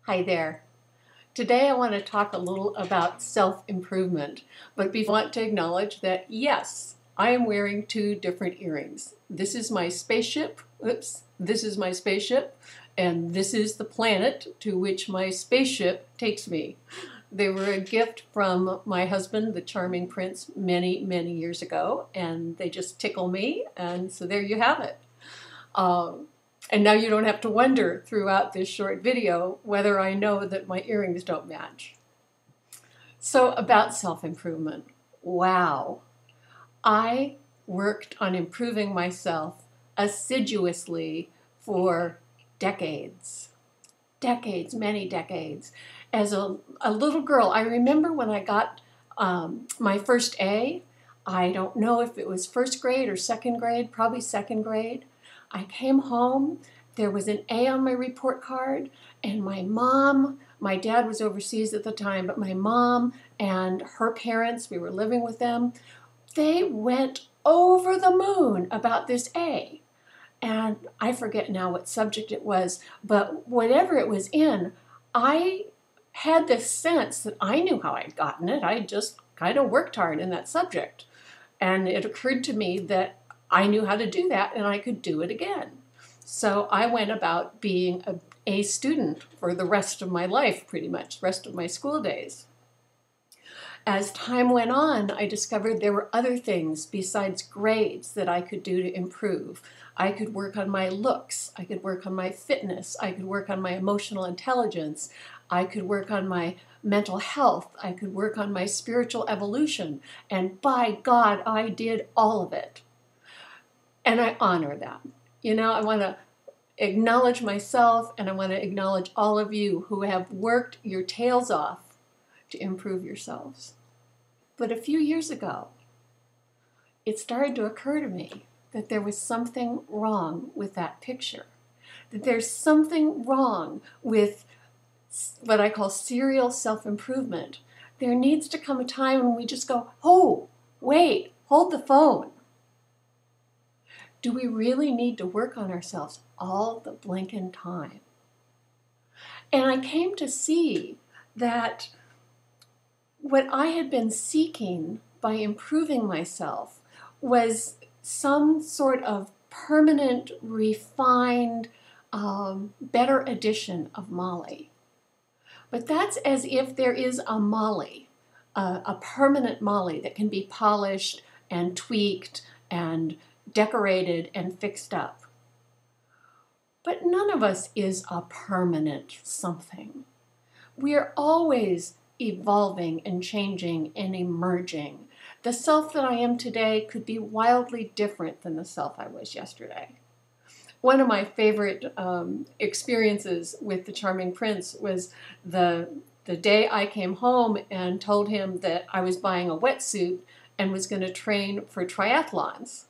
Hi there. Today I want to talk a little about self-improvement, but I want to acknowledge that yes, I am wearing two different earrings. This is my spaceship, this is my spaceship, and this is the planet to which my spaceship takes me. They were a gift from my husband, the charming prince, many, many years ago, and they just tickle me, and so there you have it. And now you don't have to wonder throughout this short video whether I know that my earrings don't match. So about self-improvement. Wow. I worked on improving myself assiduously for decades. Decades, many decades. As a little girl, I remember when I got my first A. I don't know if it was first grade or second grade, probably second grade. I came home, there was an A on my report card, and my dad was overseas at the time, but my mom and her parents, we were living with them, they went over the moon about this A. And I forget now what subject it was, but whatever it was in, I had this sense that I knew how I'd gotten it. I just kind of worked hard in that subject. And it occurred to me that I knew how to do that and I could do it again. So I went about being an A student for the rest of my life, pretty much, the rest of my school days. As time went on, I discovered there were other things besides grades that I could do to improve. I could work on my looks, I could work on my fitness, I could work on my emotional intelligence, I could work on my mental health, I could work on my spiritual evolution, and by God, I did all of it. And I honor that. You know, I want to acknowledge myself and I want to acknowledge all of you who have worked your tails off to improve yourselves. But a few years ago, it started to occur to me that there was something wrong with that picture. That there's something wrong with what I call serial self-improvement. There needs to come a time when we just go, oh, wait, hold the phone. Do we really need to work on ourselves all the blinking time? And I came to see that what I had been seeking by improving myself was some sort of permanent, refined, better edition of Molly. But that's as if there is a Molly, a permanent Molly that can be polished and tweaked and decorated and fixed up. But none of us is a permanent something. We are always evolving and changing and emerging. The self that I am today could be wildly different than the self I was yesterday. One of my favorite experiences with the charming prince was the day I came home and told him that I was buying a wetsuit and was going to train for triathlons.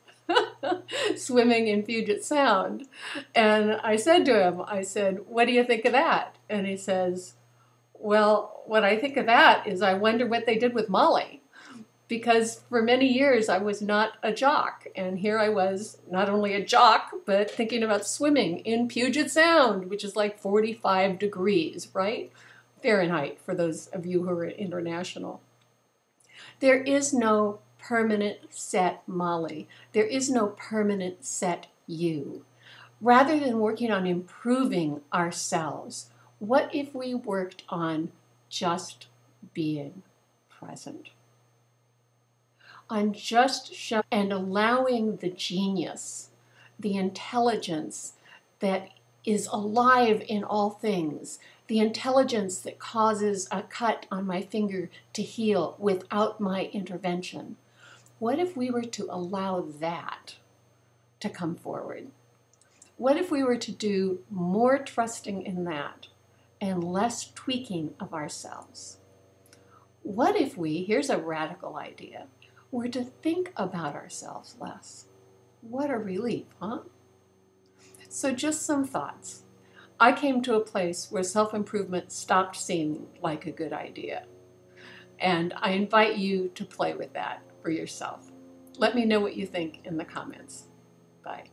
Swimming in Puget Sound. And I said to him, I said, what do you think of that? And he says, well, what I think of that is I wonder what they did with Molly. Because for many years I was not a jock. And here I was, not only a jock, but thinking about swimming in Puget Sound, which is like 45 degrees, right? Fahrenheit, for those of you who are international. There is no permanent set Molly. There is no permanent set you. Rather than working on improving ourselves, what if we worked on just being present? On just showing and allowing the genius, the intelligence that is alive in all things, the intelligence that causes a cut on my finger to heal without my intervention. What if we were to allow that to come forward? What if we were to do more trusting in that and less tweaking of ourselves? What if we, here's a radical idea, were to think about ourselves less? What a relief, huh? So just some thoughts. I came to a place where self-improvement stopped seeming like a good idea. And I invite you to play with that for yourself. Let me know what you think in the comments. Bye.